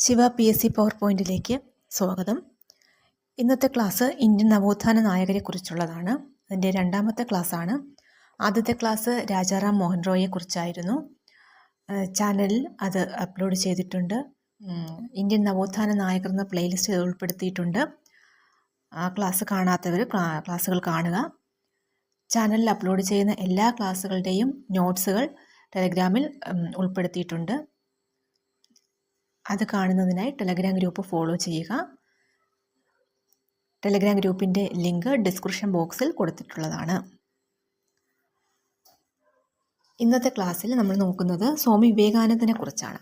Shiva PSC power പോയിന്റിലേക്ക് സ്വാഗതം. ഇന്നത്തെ ക്ലാസ് ഇന്ത്യൻ നവോത്ഥാന നായകരെക്കുറിച്ചുള്ളതാണ്. അതിൻ്റെ രണ്ടാമത്തെ ക്ലാസ്സാണ്. ആദ്യത്തെ ക്ലാസ് രാജാറാം മോഹൻ റോയിയെ കുറിച്ചായിരുന്നു. ചാനലിൽ അത് അപ്ലോഡ് ചെയ്തിട്ടുണ്ട്. ഇന്ത്യൻ നവോത്ഥാന നായകർ എന്ന പ്ലേലിസ്റ്റ് ഉൾപ്പെടുത്തിയിട്ടുണ്ട്. ആ ക്ലാസ് കാണാത്തവർ ക്ലാസ്സുകൾ കാണുക. ചാനലിൽ അപ്ലോഡ് ചെയ്യുന്ന എല്ലാ ക്ലാസ്സുകളുടെയും നോട്ട്സുകൾ ടെലഗ്രാമിൽ ഉൾപ്പെടുത്തിയിട്ടുണ്ട്. അത് കാണുന്നതിനായി ടെലഗ്രാം ഗ്രൂപ്പ് ഫോളോ ചെയ്യുക. ടെലഗ്രാം ഗ്രൂപ്പിൻ്റെ ലിങ്ക് ഡിസ്ക്രിപ്ഷൻ ബോക്സിൽ കൊടുത്തിട്ടുള്ളതാണ്. ഇന്നത്തെ ക്ലാസ്സിൽ നമ്മൾ നോക്കുന്നത് സ്വാമി വിവേകാനന്ദനെ കുറിച്ചാണ്.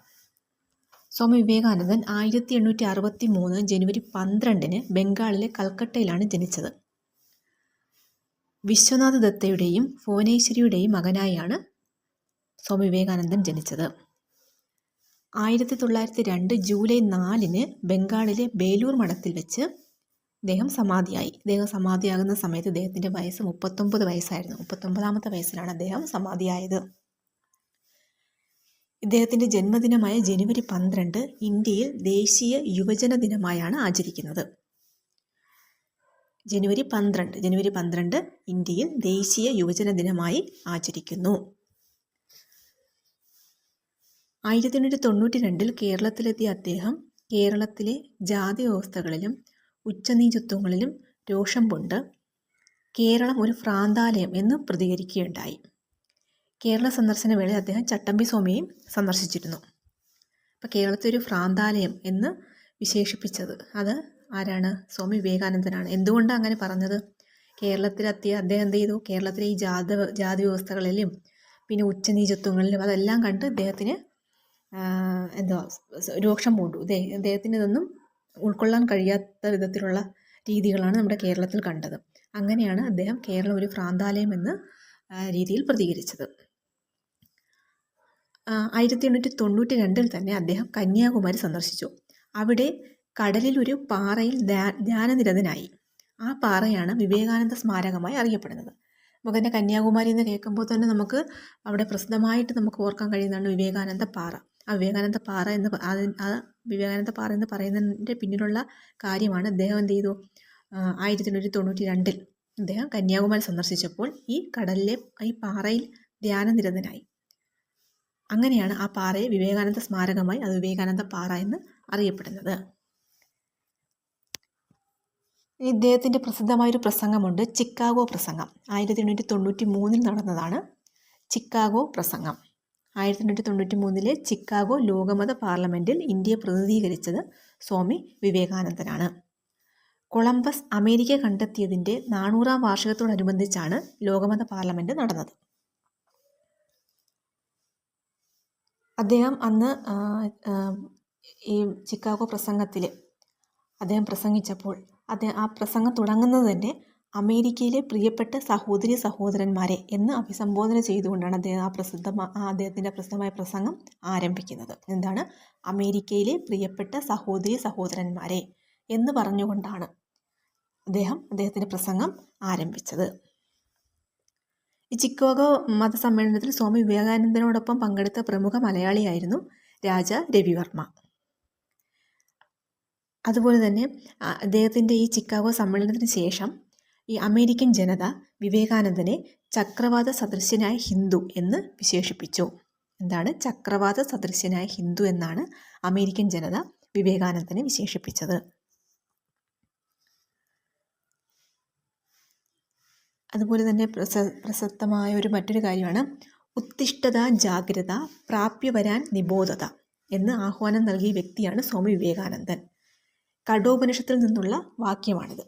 സ്വാമി വിവേകാനന്ദൻ 1863 ജനുവരി 12 ബംഗാളിലെ കൽക്കട്ടയിലാണ് ജനിച്ചത്. വിശ്വനാഥ ദത്തയുടെയും ഭുവനേശ്വരിയുടെയും മകനായാണ് സ്വാമി വിവേകാനന്ദൻ ജനിച്ചത്. 1902 ജൂലൈ 4 ബംഗാളിലെ ബേലൂർ മഠത്തിൽ വെച്ച് അദ്ദേഹം സമാധിയായി. സമാധിയാകുന്ന സമയത്ത് അദ്ദേഹത്തിൻ്റെ വയസ്സ് 39 വയസ്സായിരുന്നു. 39ാമത്തെ വയസ്സിലാണ് അദ്ദേഹം സമാധിയായത്. ഇദ്ദേഹത്തിൻ്റെ ജന്മദിനമായ ജനുവരി 12 ഇന്ത്യയിൽ ദേശീയ യുവജന ദിനമായാണ് ആചരിക്കുന്നത്. ജനുവരി 12 ഇന്ത്യയിൽ ദേശീയ യുവജന ദിനമായി ആചരിക്കുന്നു. 1892 കേരളത്തിലെത്തിയ അദ്ദേഹം കേരളത്തിലെ ജാതി വ്യവസ്ഥകളിലും ഉച്ചനീചത്വങ്ങളിലും രോഷം കൊണ്ട് കേരളം ഒരു ഭ്രാന്താലയം എന്ന് പ്രതികരിക്കുകയുണ്ടായി. കേരള സന്ദർശന വേളയിൽ അദ്ദേഹം ചട്ടമ്പി സ്വാമിയെയും സന്ദർശിച്ചിരുന്നു. അപ്പോൾ കേരളത്തെ ഒരു ഭ്രാന്താലയം എന്ന് വിശേഷിപ്പിച്ചത് അത് ആരാണ്? സ്വാമി വിവേകാനന്ദനാണ്. എന്തുകൊണ്ടാണ് അങ്ങനെ പറഞ്ഞത്? കേരളത്തിലെത്തിയ അദ്ദേഹം എന്ത് ചെയ്തു? കേരളത്തിലെ ഈ ജാതി വ്യവസ്ഥകളിലും പിന്നെ ഉച്ചനീചത്വങ്ങളിലും അതെല്ലാം കണ്ട് അദ്ദേഹത്തിന് രോഷം പൂണ്ടു. അദ്ദേഹത്തിന് ഇതൊന്നും ഉൾക്കൊള്ളാൻ കഴിയാത്ത വിധത്തിലുള്ള രീതികളാണ് നമ്മുടെ കേരളത്തിൽ കണ്ടത്. അങ്ങനെയാണ് അദ്ദേഹം കേരളം ഒരു ഭ്രാന്താലയം എന്ന രീതിയിൽ പ്രതികരിച്ചത്. 1892 തന്നെ അദ്ദേഹം കന്യാകുമാരി സന്ദർശിച്ചു. അവിടെ കടലിൽ ഒരു പാറയിൽ ധ്യാനനിരതനായി. ആ പാറയാണ് വിവേകാനന്ദ സ്മാരകമായി അറിയപ്പെടുന്നത്. നമുക്ക് തന്നെ കന്യാകുമാരി എന്ന് കേൾക്കുമ്പോൾ തന്നെ നമുക്ക് അവിടെ പ്രസിദ്ധമായിട്ട് നമുക്ക് ഓർക്കാൻ കഴിയുന്നതാണ് വിവേകാനന്ദ പാറ. ആ വിവേകാനന്ദ പാറ എന്ന് പറയുന്നതിൻ്റെ പിന്നിലുള്ള കാര്യമാണ് അദ്ദേഹം എന്ത് ചെയ്തു? 1892 അദ്ദേഹം കന്യാകുമാരി സന്ദർശിച്ചപ്പോൾ ഈ കടലിലെ ഈ പാറയിൽ ധ്യാനനിരതനായി. അങ്ങനെയാണ് ആ പാറയെ വിവേകാനന്ദ സ്മാരകമായി അത് വിവേകാനന്ദ പാറ എന്ന് അറിയപ്പെടുന്നത്. ഇദ്ദേഹത്തിൻ്റെ പ്രസിദ്ധമായൊരു പ്രസംഗമുണ്ട്, ചിക്കാഗോ പ്രസംഗം. 1893 നടന്നതാണ് ചിക്കാഗോ പ്രസംഗം. 1893 ചിക്കാഗോ ലോകമത പാർലമെൻറ്റിൽ ഇന്ത്യയെ പ്രതിനിധീകരിച്ചത് സ്വാമി വിവേകാനന്ദനാണ്. കൊളംബസ് അമേരിക്ക കണ്ടെത്തിയതിൻ്റെ 400ാം വാർഷികത്തോടനുബന്ധിച്ചാണ് ലോകമത പാർലമെൻറ്റ് നടന്നത്. അദ്ദേഹം അന്ന് ഈ ചിക്കാഗോ പ്രസംഗത്തിൽ അദ്ദേഹം പ്രസംഗിച്ചപ്പോൾ ആ പ്രസംഗം തുടങ്ങുന്നത് തന്നെ അമേരിക്കയിലെ പ്രിയപ്പെട്ട സഹോദരി സഹോദരന്മാരെ എന്ന് അഭിസംബോധന ചെയ്തുകൊണ്ടാണ് അദ്ദേഹത്തിൻ്റെ പ്രസിദ്ധമായ പ്രസംഗം ആരംഭിക്കുന്നത്. എന്താണ്? അമേരിക്കയിലെ പ്രിയപ്പെട്ട സഹോദരി സഹോദരന്മാരെ എന്ന് പറഞ്ഞുകൊണ്ടാണ് അദ്ദേഹത്തിൻ്റെ പ്രസംഗം ആരംഭിച്ചത്. ഈ ചിക്കാഗോ മതസമ്മേളനത്തിൽ സ്വാമി വിവേകാനന്ദനോടൊപ്പം പങ്കെടുത്ത പ്രമുഖ മലയാളിയായിരുന്നു രാജ രവിവർമ്മ. അതുപോലെ തന്നെ അദ്ദേഹത്തിൻ്റെ ഈ ചിക്കാഗോ സമ്മേളനത്തിന് ശേഷം ഈ അമേരിക്കൻ ജനത വിവേകാനന്ദനെ ചക്രവാത സദൃശ്യനായ ഹിന്ദു എന്ന് വിശേഷിപ്പിച്ചു. എന്താണ്? ചക്രവാത സദൃശ്യനായ ഹിന്ദു എന്നാണ് അമേരിക്കൻ ജനത വിവേകാനന്ദനെ വിശേഷിപ്പിച്ചത്. അതുപോലെ തന്നെ പ്രസക്തമായ മറ്റൊരു കാര്യമാണ് ഉത്തിഷ്ഠത ജാഗ്രത പ്രാപ്യവരാൻ നിബോധത എന്ന് ആഹ്വാനം നൽകിയ വ്യക്തിയാണ് സ്വാമി വിവേകാനന്ദൻ. കഠോപനിഷത്തിൽ നിന്നുള്ള വാക്യമാണിത്.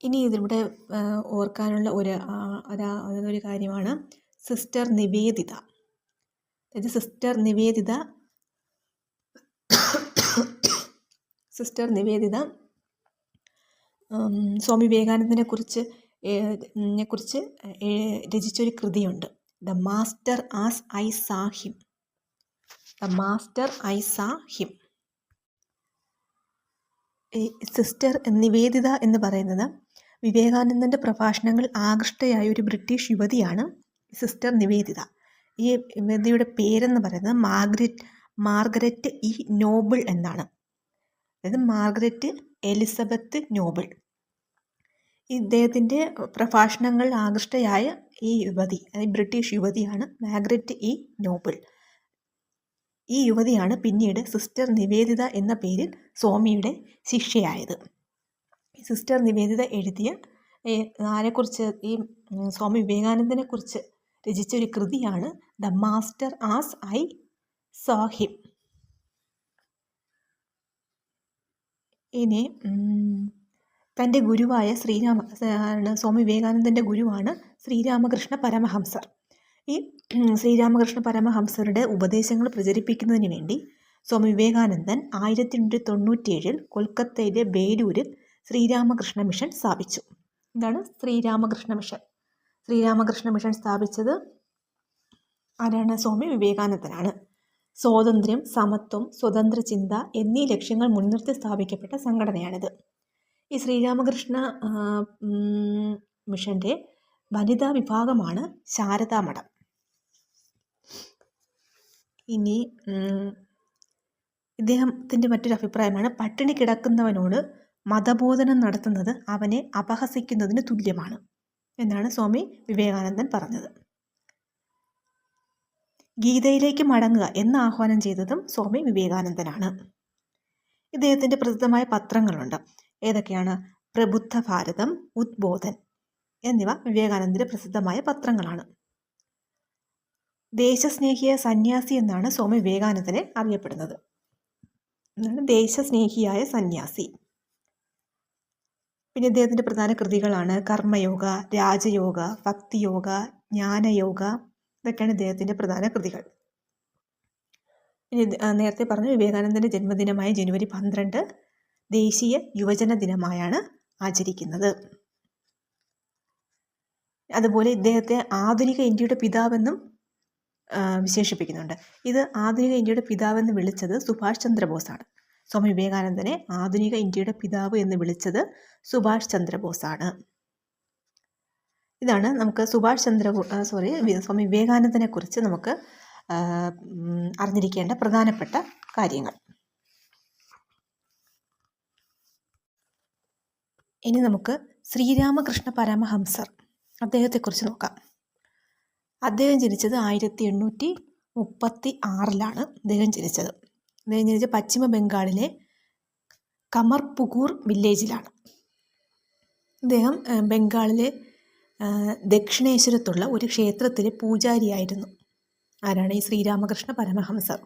ഇനി ഇതിലൂടെ ഓർക്കാനുള്ള ഒരു കാര്യമാണ് സിസ്റ്റർ നിവേദിത. അതായത് സിസ്റ്റർ നിവേദിത സ്വാമി വിവേകാനന്ദനെ കുറിച്ച് രചിച്ചൊരു കൃതിയുണ്ട്, ദ മാസ്റ്റർ ആസ് ഐ സാ ഹിം. സിസ്റ്റർ നിവേദിത എന്ന് പറയുന്നത് വിവേകാനന്ദൻ്റെ പ്രഭാഷണങ്ങൾ ആകൃഷ്ടയായ ഒരു ബ്രിട്ടീഷ് യുവതിയാണ് സിസ്റ്റർ നിവേദിത. ഈ യുവതിയുടെ പേരെന്ന് പറയുന്നത് മാർഗരറ്റ് ഇ നോബിൾ എന്നാണ്. അതായത് മാർഗരറ്റ് എലിസബത്ത് നോബിൾ. ഇദ്ദേഹത്തിൻ്റെ പ്രഭാഷണങ്ങളിൽ ആകൃഷ്ടയായ ഈ യുവതി, അതായത് ബ്രിട്ടീഷ് യുവതിയാണ് മാർഗരറ്റ് ഇ നോബിൾ. ഈ യുവതിയാണ് പിന്നീട് സിസ്റ്റർ നിവേദിത എന്ന പേരിൽ സ്വാമിയുടെ ശിഷ്യയായത്. സിസ്റ്റർ നിവേദിത എഴുതിയ ആരെക്കുറിച്ച്, ഈ സ്വാമി വിവേകാനന്ദനെ കുറിച്ച് രചിച്ചൊരു കൃതിയാണ് the master as I saw him. ഇനി തൻ്റെ ഗുരുവായ സ്വാമി വിവേകാനന്ദൻ്റെ ഗുരുവാണ് ശ്രീരാമകൃഷ്ണ പരമഹംസർ. ഈ ശ്രീരാമകൃഷ്ണ പരമഹംസരുടെ ഉപദേശങ്ങൾ പ്രചരിപ്പിക്കുന്നതിന് വേണ്ടി സ്വാമി വിവേകാനന്ദൻ 1897 കൊൽക്കത്തയിലെ ബേലൂരിൽ ശ്രീരാമകൃഷ്ണ മിഷൻ സ്ഥാപിച്ചു. എന്താണ് ശ്രീരാമകൃഷ്ണ മിഷൻ? ശ്രീരാമകൃഷ്ണ മിഷൻ സ്ഥാപിച്ചത് ആരാണ്? സ്വാമി വിവേകാനന്ദനാണ്. സ്വാതന്ത്ര്യം, സമത്വം, സ്വതന്ത്ര ചിന്ത എന്നീ ലക്ഷ്യങ്ങൾ മുൻനിർത്തി സ്ഥാപിക്കപ്പെട്ട സംഘടനയാണിത്. ഈ ശ്രീരാമകൃഷ്ണ മിഷൻ്റെ വനിതാ വിഭാഗമാണ് ശാരദാ മഠം. ഇനി ഇദ്ദേഹത്തിൻ്റെ മറ്റൊരു അഭിപ്രായമാണ്, പട്ടിണി കിടക്കുന്നവനോട് മതബോധനം നടത്തുന്നത് അവനെ അപഹസിക്കുന്നതിന് തുല്യമാണ് എന്നാണ് സ്വാമി വിവേകാനന്ദൻ പറഞ്ഞത്. ഗീതയിലേക്ക് മടങ്ങുക എന്ന് ആഹ്വാനം ചെയ്തതും സ്വാമി വിവേകാനന്ദനാണ്. ഇദ്ദേഹത്തിൻ്റെ പ്രസിദ്ധമായ പത്രങ്ങളുണ്ട്. ഏതൊക്കെയാണ്? പ്രബുദ്ധ ഭാരതം, ഉദ്ബോധൻ എന്നിവ വിവേകാനന്ദൻ്റെ പ്രസിദ്ധമായ പത്രങ്ങളാണ്. ദേശസ്നേഹിയായ സന്യാസി എന്നാണ് സ്വാമി വിവേകാനന്ദനെ അറിയപ്പെടുന്നത്. ദേശസ്നേഹിയായ സന്യാസി. പിന്നെ ഇദ്ദേഹത്തിൻ്റെ പ്രധാന കൃതികളാണ് കർമ്മയോഗ, രാജയോഗ, ഭക്തിയോഗ, ജ്ഞാനയോഗ. ഇതൊക്കെയാണ് ഇദ്ദേഹത്തിൻ്റെ പ്രധാന കൃതികൾ. ഇനി നേരത്തെ പറഞ്ഞു വിവേകാനന്ദൻ്റെ ജന്മദിനമായ ജനുവരി 12 ദേശീയ യുവജന ദിനമായാണ് ആചരിക്കുന്നത്. അതുപോലെ ഇദ്ദേഹത്തെ ആധുനിക ഇന്ത്യയുടെ പിതാവെന്നും വിശേഷിപ്പിക്കുന്നുണ്ട്. ഇത് ആധുനിക ഇന്ത്യയുടെ പിതാവെന്ന് വിളിച്ചത് സുഭാഷ് ചന്ദ്രബോസാണ്. സ്വാമി വിവേകാനന്ദനെ ആധുനിക ഇന്ത്യയുടെ പിതാവ് എന്ന് വിളിച്ചത് സുഭാഷ് ചന്ദ്രബോസാണ്. ഇതാണ് നമുക്ക് സ്വാമി വിവേകാനന്ദനെ കുറിച്ച് നമുക്ക് അറിഞ്ഞിരിക്കേണ്ട പ്രധാനപ്പെട്ട കാര്യങ്ങൾ. ഇനി നമുക്ക് ശ്രീരാമകൃഷ്ണ പരമഹംസർ അദ്ദേഹത്തെക്കുറിച്ച് നോക്കാം. അദ്ദേഹം ജനിച്ചത് 1836 അദ്ദേഹം ജനിച്ചത്. അദ്ദേഹം ജനിച്ചത് പശ്ചിമ ബംഗാളിലെ കമർപുകൂർ വില്ലേജിലാണ്. അദ്ദേഹം ബംഗാളിലെ ദക്ഷിണേശ്വരത്തുള്ള ഒരു ക്ഷേത്രത്തിലെ പൂജാരിയായിരുന്നു. ആരാണ്? ഈ ശ്രീരാമകൃഷ്ണ പരമഹംസർ.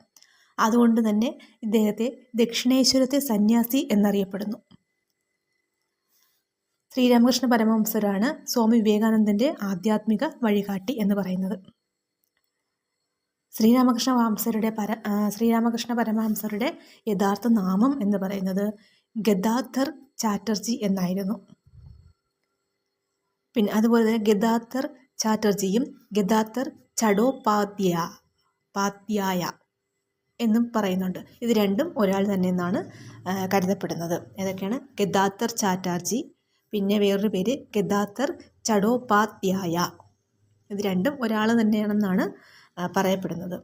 അതുകൊണ്ട് തന്നെ ഇദ്ദേഹത്തെ ദക്ഷിണേശ്വരത്തെ സന്യാസി എന്നറിയപ്പെടുന്നു. ശ്രീരാമകൃഷ്ണ പരമഹംസരാണ് സ്വാമി വിവേകാനന്ദൻ്റെ ആധ്യാത്മിക വഴികാട്ടി എന്ന് പറയുന്നത്. ശ്രീരാമകൃഷ്ണ പരമഹംസരുടെ യഥാർത്ഥ നാമം എന്ന് പറയുന്നത് ഗദാധർ ചാറ്റർജി എന്നായിരുന്നു. പിന്നെ അതുപോലെ തന്നെ ഗദാധർ ചാറ്റർജിയും ഗദാധർ ചടോപാധ്യായ എന്നും പറയുന്നുണ്ട്. ഇത് രണ്ടും ഒരാൾ തന്നെ എന്നാണ് കരുതപ്പെടുന്നത്. ഏതൊക്കെയാണ്? ഗദാധർ ചാറ്റർജി, പിന്നെ വേറൊരു പേര് ഗദാധർ ചടോപാധ്യായ. ഇത് രണ്ടും ഒരാൾ തന്നെയാണെന്നാണ് പറയപ്പെടുന്നത്.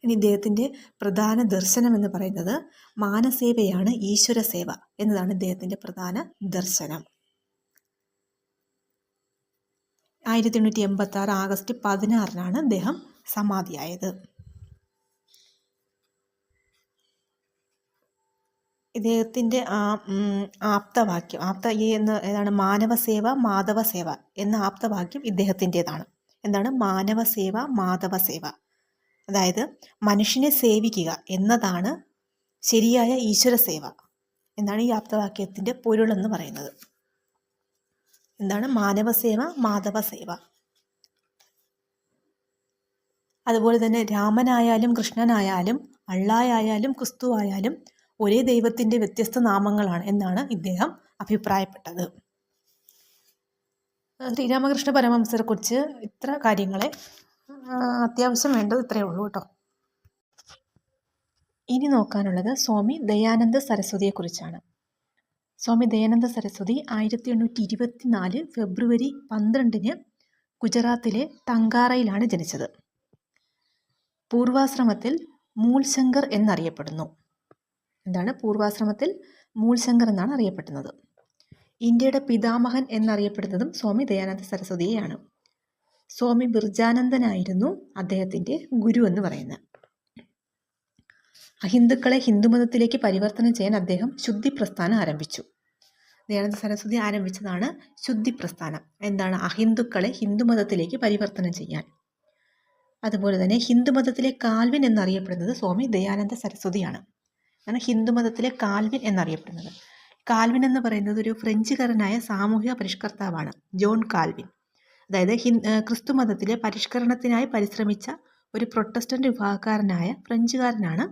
ഇനി ഇദ്ദേഹത്തിൻ്റെ പ്രധാന ദർശനം എന്ന് പറയുന്നത് മാനസേവയാണ് ഈശ്വര സേവ എന്നതാണ് ഇദ്ദേഹത്തിൻ്റെ പ്രധാന ദർശനം. 1886 ആഗസ്റ്റ് 16 അദ്ദേഹം സമാധിയായത്. ഇദ്ദേഹത്തിൻ്റെ ആപ്തവാക്യം ഏതാണ്? മാനവസേവ മാധവസേവ എന്ന ആപ്തവാക്യം ഇദ്ദേഹത്തിൻ്റെതാണ്. എന്താണ്? മാനവസേവ മാധവസേവ. അതായത് മനുഷ്യനെ സേവിക്കുക എന്നതാണ് ശരിയായ ഈശ്വര സേവ എന്നാണ് ഈ ആപ്തവാക്യത്തിൻ്റെ പൊരുളെന്ന് പറയുന്നത്. എന്താണ്? മാനവസേവ മാധവസേവ. അതുപോലെ തന്നെ രാമനായാലും കൃഷ്ണനായാലും അള്ളായാലും ക്രിസ്തു ആയാലും ഒരേ ദൈവത്തിൻ്റെ വ്യത്യസ്ത നാമങ്ങളാണ് എന്നാണ് ഇദ്ദേഹം അഭിപ്രായപ്പെട്ടത്. ശ്രീരാമകൃഷ്ണ പരമഹംസരെക്കുറിച്ച് ഇത്ര കാര്യങ്ങളെ അത്യാവശ്യം വേണ്ടത് ഇത്രയേ ഉള്ളൂ കേട്ടോ. ഇനി നോക്കാനുള്ളത് സ്വാമി ദയാനന്ദ സരസ്വതിയെക്കുറിച്ചാണ്. സ്വാമി ദയാനന്ദ സരസ്വതി 1824 ഫെബ്രുവരി 12 ഗുജറാത്തിലെ ടങ്കാറയിലാണ് ജനിച്ചത്. പൂർവാശ്രമത്തിൽ മൂൽശങ്കർ എന്നറിയപ്പെടുന്നു. എന്താണ് പൂർവാശ്രമത്തിൽ മൂൽശങ്കർ എന്നാണ് അറിയപ്പെടുന്നത്. ഇന്ത്യയുടെ പിതാമഹൻ എന്നറിയപ്പെടുന്നതും സ്വാമി ദയാനന്ദ സരസ്വതിയെയാണ്. സ്വാമി ബിർജാനന്ദനായിരുന്നു അദ്ദേഹത്തിൻ്റെ ഗുരു എന്ന് പറയുന്നത്. അഹിന്ദുക്കളെ ഹിന്ദുമതത്തിലേക്ക് പരിവർത്തനം ചെയ്യാൻ അദ്ദേഹം ശുദ്ധി പ്രസ്ഥാനം ആരംഭിച്ചു. ദയാനന്ദ സരസ്വതി ആരംഭിച്ചതാണ് ശുദ്ധി പ്രസ്ഥാനം. എന്താണ്? അഹിന്ദുക്കളെ ഹിന്ദുമതത്തിലേക്ക് പരിവർത്തനം ചെയ്യാൻ. അതുപോലെ തന്നെ ഹിന്ദുമതത്തിലെ കാൽവിൻ എന്നറിയപ്പെടുന്നത് സ്വാമി ദയാനന്ദ സരസ്വതിയാണ്. ഹിന്ദുമതത്തിലെ കാൽവിൻ എന്നറിയപ്പെടുന്നത്. കാൽവിൻ എന്ന് പറയുന്നത് ഒരു ഫ്രഞ്ചുകാരനായ സാമൂഹിക പരിഷ്കർത്താവാണ്, ജോൺ കാൽവിൻ. അതായത് ക്രിസ്തു മതത്തിലെ പരിഷ്കരണത്തിനായി പരിശ്രമിച്ച ഒരു പ്രൊട്ടസ്റ്റന്റ് വിഭാഗക്കാരനായ ഫ്രഞ്ചുകാരനാണ്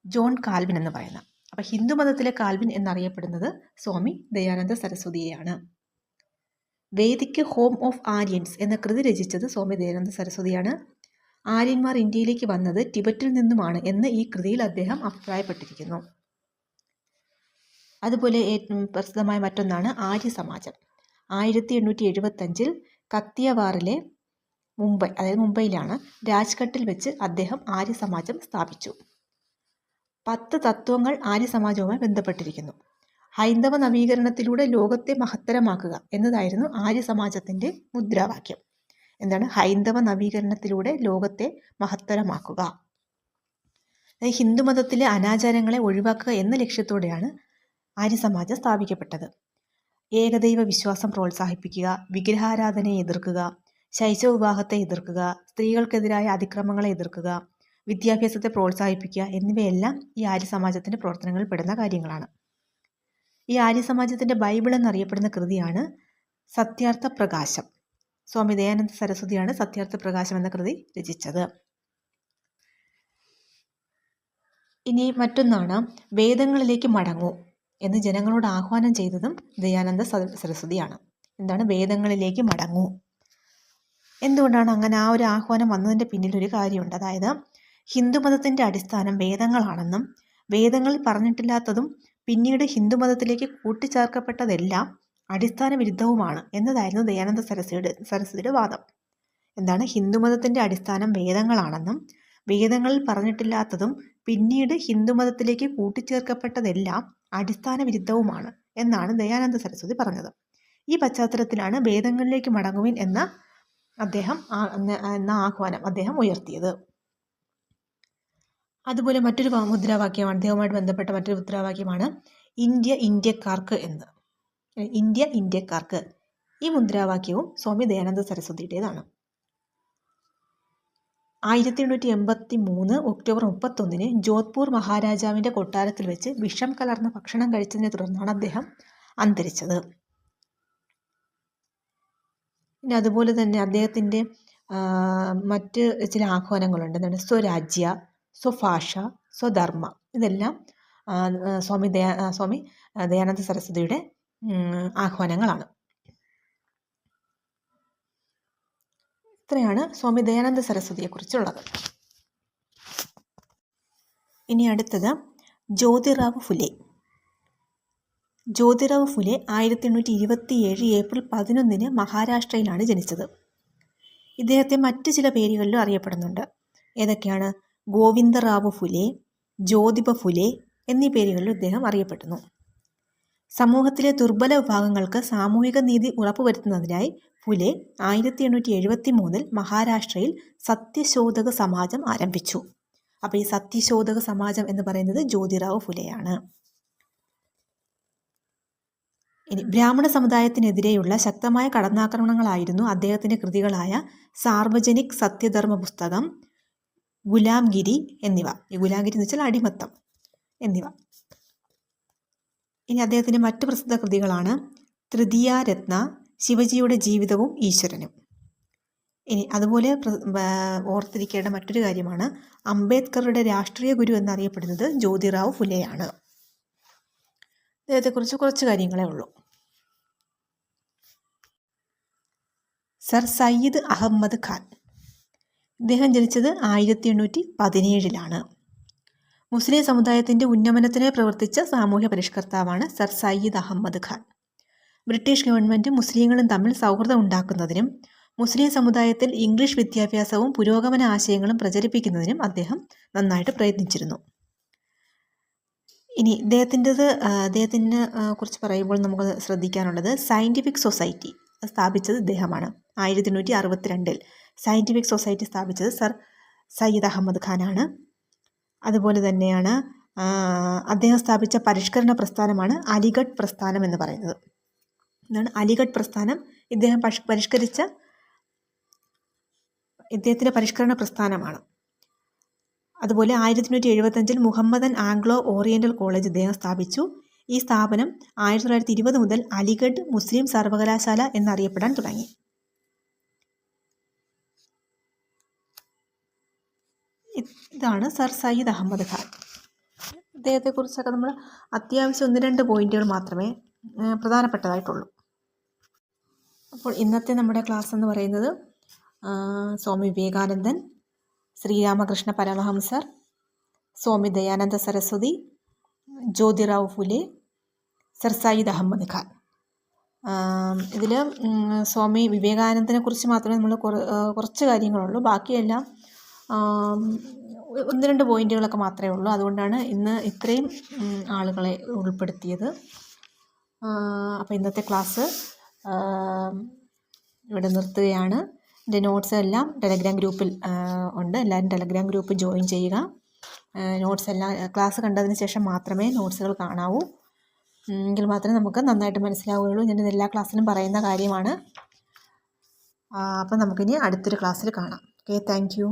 ജോൺ കാൽവിൻ എന്ന് പറയുന്നത്. അപ്പം ഹിന്ദുമതത്തിലെ കാൽവിൻ എന്നറിയപ്പെടുന്നത് സ്വാമി ദയാനന്ദ സരസ്വതിയെയാണ്. വേദിക് ഹോം ഓഫ് ആര്യൻസ് എന്ന കൃതി രചിച്ചത് സ്വാമി ദയാനന്ദ സരസ്വതിയാണ്. ആര്യന്മാർ ഇന്ത്യയിലേക്ക് വന്നത് ടിബറ്റിൽ നിന്നുമാണ് എന്ന് ഈ കൃതിയിൽ അദ്ദേഹം അഭിപ്രായപ്പെട്ടിരിക്കുന്നു. അതുപോലെ ഏറ്റവും പ്രസിദ്ധമായ മറ്റൊന്നാണ് ആര്യ സമാജം. 1875 കത്തിയവാറിലെ മുംബൈയിലാണ് രാജ്ഘട്ടിൽ വെച്ച് അദ്ദേഹം ആര്യ സമാജം സ്ഥാപിച്ചു. 10 തത്വങ്ങൾ ആര്യ സമാജവുമായി ബന്ധപ്പെട്ടിരിക്കുന്നു. ഹൈന്ദവ നവീകരണത്തിലൂടെ ലോകത്തെ മഹത്തരമാക്കുക എന്നതായിരുന്നു ആര്യ സമാജത്തിൻ്റെ മുദ്രാവാക്യം. എന്താണ്? ഹൈന്ദവ നവീകരണത്തിലൂടെ ലോകത്തെ മഹത്തരമാക്കുക. ഹിന്ദുമതത്തിലെ അനാചാരങ്ങളെ ഒഴിവാക്കുക എന്ന ലക്ഷ്യത്തോടെയാണ് ആര്യ സമാജം സ്ഥാപിക്കപ്പെട്ടത്. ഏകദൈവ വിശ്വാസം പ്രോത്സാഹിപ്പിക്കുക, വിഗ്രഹാരാധനയെ എതിർക്കുക, ശൈശവ വിവാഹത്തെ എതിർക്കുക, സ്ത്രീകൾക്കെതിരായ അതിക്രമങ്ങളെ എതിർക്കുക, വിദ്യാഭ്യാസത്തെ പ്രോത്സാഹിപ്പിക്കുക എന്നിവയെല്ലാം ഈ ആര്യ സമാജത്തിൻ്റെ പ്രവർത്തനങ്ങളിൽ പെടുന്ന കാര്യങ്ങളാണ്. ഈ ആര്യ സമാജത്തിൻ്റെ ബൈബിൾ എന്നറിയപ്പെടുന്ന കൃതിയാണ് സത്യാർത്ഥ പ്രകാശം. സ്വാമി ദയാനന്ദ സരസ്വതിയാണ് സത്യാർത്ഥ പ്രകാശം എന്ന കൃതി രചിച്ചത്. ഇനി മറ്റൊന്നാണ് വേദങ്ങളിലേക്ക് മടങ്ങൂ എന്ന് ജനങ്ങളോട് ആഹ്വാനം ചെയ്തതും ദയാനന്ദ സരസ്വതിയാണ്. എന്താണ്? വേദങ്ങളിലേക്ക് മടങ്ങൂ. എന്തുകൊണ്ടാണ് അങ്ങനെ ആ ഒരു ആഹ്വാനം വന്നതിൻ്റെ പിന്നിൽ ഒരു കാര്യമുണ്ട്. അതായത് ഹിന്ദുമതത്തിൻ്റെ അടിസ്ഥാനം വേദങ്ങളാണെന്നും വേദങ്ങളിൽ പറഞ്ഞിട്ടില്ലാത്തതും പിന്നീട് ഹിന്ദുമതത്തിലേക്ക് കൂട്ടിച്ചേർക്കപ്പെട്ടതെല്ലാം അടിസ്ഥാന വിരുദ്ധവുമാണ് എന്നതായിരുന്നു ദയാനന്ദ സരസ്വതിയുടെ വാദം. എന്താണ്? ഹിന്ദുമതത്തിൻ്റെ അടിസ്ഥാനം വേദങ്ങളാണെന്നും വേദങ്ങളിൽ പറഞ്ഞിട്ടില്ലാത്തതും പിന്നീട് ഹിന്ദുമതത്തിലേക്ക് കൂട്ടിച്ചേർക്കപ്പെട്ടതെല്ലാം അടിസ്ഥാന വിരുദ്ധവുമാണ് എന്നാണ് ദയാനന്ദ സരസ്വതി പറഞ്ഞത്. ഈ പശ്ചാത്തലത്തിലാണ് വേദങ്ങളിലേക്ക് മടങ്ങുവിൻ എന്ന ആഹ്വാനം അദ്ദേഹം ഉയർത്തിയത്. അതുപോലെ മറ്റൊരു മുദ്രാവാക്യമാണ്, അദ്ദേഹവുമായിട്ട് ബന്ധപ്പെട്ട മറ്റൊരു മുദ്രാവാക്യമാണ് ഇന്ത്യ ഇന്ത്യക്കാർക്ക് എന്ന്. ഇന്ത്യ ഇന്ത്യക്കാർക്ക്. ഈ മുദ്രാവാക്യവും സ്വാമി ദയാനന്ദ സരസ്വതിയുടേതാണ്. 1883 ഒക്ടോബർ 31 ജോധ്പൂർ മഹാരാജാവിൻ്റെ കൊട്ടാരത്തിൽ വെച്ച് വിഷം കലർന്ന ഭക്ഷണം കഴിച്ചതിനെ തുടർന്നാണ് അദ്ദേഹം അന്തരിച്ചത്. പിന്നെ അതുപോലെ തന്നെ അദ്ദേഹത്തിൻ്റെ മറ്റ് ചില ആഹ്വാനങ്ങളുണ്ട്. എന്താണ്? സ്വരാജ്യ, സ്വഭാഷ, സ്വധർമ്മ. ഇതെല്ലാം സ്വാമി ദയാനന്ദ സരസ്വതിയുടെ ആഹ്വാനങ്ങളാണ്. ഇത്രയാണ് സ്വാമി ദയാനന്ദ സരസ്വതിയെക്കുറിച്ചുള്ളത്. ഇനി അടുത്തത് ജ്യോതിറാവ് ഫുലെ. ജ്യോതിറാവ് ഫുലെ 1827 ഏപ്രിൽ 11 മഹാരാഷ്ട്രയിലാണ് ജനിച്ചത്. ഇദ്ദേഹത്തെ മറ്റ് ചില പേരുകളിലും അറിയപ്പെടുന്നുണ്ട്. ഏതൊക്കെയാണ്? ഗോവിന്ദറാവ് ഫുലെ, ജ്യോതിബ ഫുലെ എന്നീ പേരുകളിലും ഇദ്ദേഹം അറിയപ്പെടുന്നു. സമൂഹത്തിലെ ദുർബല വിഭാഗങ്ങൾക്ക് സാമൂഹിക നീതി ഉറപ്പുവരുത്തുന്നതിനായി ഫുലെ 1873 മഹാരാഷ്ട്രയിൽ സത്യശോധക സമാജം ആരംഭിച്ചു. അപ്പോൾ ഈ സത്യശോധക സമാജം എന്ന് പറയുന്നത് ജ്യോതിറാവ് ഫുലെയാണ്. ഇനി ബ്രാഹ്മണ സമുദായത്തിനെതിരെയുള്ള ശക്തമായ കടന്നാക്രമണങ്ങളായിരുന്നു അദ്ദേഹത്തിൻ്റെ കൃതികളായ സാർവജനിക് സത്യധർമ്മ പുസ്തകം, ഗുലാംഗിരി എന്നിവ. ഈ ഗുലാംഗിരി എന്ന് വെച്ചാൽ അടിമത്തം എന്നിവ. ഇനി അദ്ദേഹത്തിൻ്റെ മറ്റു പ്രസിദ്ധ കൃതികളാണ് തൃതീയ രത്ന, ശിവജിയുടെ ജീവിതവും ഈശ്വരനും. ഇനി അതുപോലെ ഓർത്തിരിക്കേണ്ട മറ്റൊരു കാര്യമാണ് അംബേദ്കറുടെ രാഷ്ട്രീയ ഗുരു എന്നറിയപ്പെടുന്നത് ജ്യോതിറാവ് ഫുലെയാണ്. അദ്ദേഹത്തെക്കുറിച്ച് കുറച്ച് കാര്യങ്ങളേ ഉള്ളൂ. സർ സയ്യിദ് അഹമ്മദ് ഖാൻ. ഇദ്ദേഹം ജനിച്ചത് 1817 മുസ്ലിം സമുദായത്തിൻ്റെ ഉന്നമനത്തിനായി പ്രവർത്തിച്ച സാമൂഹ്യ പരിഷ്കർത്താവാണ് sir Sayyid Ahmed Khan. British government മുസ്ലിങ്ങളും തമ്മിൽ സൗഹൃദം ഉണ്ടാക്കുന്നതിനും മുസ്ലിം സമുദായത്തിൽ ഇംഗ്ലീഷ് വിദ്യാഭ്യാസവും പുരോഗമന ആശയങ്ങളും പ്രചരിപ്പിക്കുന്നതിനും അദ്ദേഹം നന്നായിട്ട് പ്രയത്നിച്ചിരുന്നു. ഇനി അദ്ദേഹത്തിനെ കുറിച്ച് പറയുമ്പോൾ നമുക്ക് ശ്രദ്ധിക്കാനുള്ളത് സയൻറ്റിഫിക് സൊസൈറ്റി സ്ഥാപിച്ചത് ഇദ്ദേഹമാണ്. 1862 സയൻറ്റിഫിക് സൊസൈറ്റി സ്ഥാപിച്ചത് സർ സയ്യിദ് അഹമ്മദ് ഖാനാണ്. അതുപോലെ തന്നെയാണ് അദ്ദേഹം സ്ഥാപിച്ച പരിഷ്കരണ പ്രസ്ഥാനമാണ് അലിഗഡ് പ്രസ്ഥാനം എന്ന് പറയുന്നത്. എന്താണ് അലിഗഡ് പ്രസ്ഥാനം? ഇദ്ദേഹത്തിൻ്റെ പരിഷ്കരണ പ്രസ്ഥാനമാണ്. അതുപോലെ 1875 മുഹമ്മദൻ ആംഗ്ലോ ഓറിയൻ്റൽ കോളേജ് ഇദ്ദേഹം സ്ഥാപിച്ചു. ഈ സ്ഥാപനം 1920 മുതൽ അലിഗഡ് മുസ്ലിം സർവകലാശാല എന്നറിയപ്പെടാൻ തുടങ്ങി. ഇതാണ് സർ സയ്യിദ് അഹമ്മദ് ഖാൻ. ഇദ്ദേഹത്തെക്കുറിച്ചൊക്കെ നമ്മൾ അത്യാവശ്യം 1-2 പോയിന്റുകൾ മാത്രമേ പ്രധാനപ്പെട്ടതായിട്ടുള്ളൂ. അപ്പോൾ ഇന്നത്തെ നമ്മുടെ ക്ലാസ് എന്ന് പറയുന്നത് സ്വാമി വിവേകാനന്ദൻ, ശ്രീരാമകൃഷ്ണ പരമഹംസർ, സ്വാമി ദയാനന്ദ സരസ്വതി, ജ്യോതിറാവ് ഫുലെ, സർ സയ്യിദ് അഹമ്മദ് ഖാൻ. ഇതിൽ സ്വാമി വിവേകാനന്ദനെ കുറിച്ച് മാത്രമേ നമ്മൾ കുറച്ച് കാര്യങ്ങളുള്ളൂ. ബാക്കിയെല്ലാം 1-2 പോയിന്റുകളൊക്കെ മാത്രമേ ഉള്ളൂ. അതുകൊണ്ടാണ് ഇന്ന് ഇത്രയും ആളുകളെ ഉൾപ്പെടുത്തിയത്. അപ്പോൾ ഇന്നത്തെ ക്ലാസ് ഇവിടെ നിർത്തുകയാണ്. എൻ്റെ നോട്ട്സ് എല്ലാം ടെലഗ്രാം ഗ്രൂപ്പിൽ ഉണ്ട്. എല്ലാവരും ടെലഗ്രാം ഗ്രൂപ്പ് ജോയിൻ ചെയ്യുക. നോട്ട്സ് എല്ലാം ക്ലാസ് കണ്ടതിന് ശേഷം മാത്രമേ നോട്ട്സുകൾ കാണാവൂ. എങ്കിൽ മാത്രമേ നമുക്ക് നന്നായിട്ട് മനസ്സിലാവുകയുള്ളൂ. ഞാൻ എല്ലാ ക്ലാസ്സിലും പറയുന്ന കാര്യമാണ്. അപ്പം നമുക്കിനി അടുത്തൊരു ക്ലാസ്സിൽ കാണാം. Okay, thank you.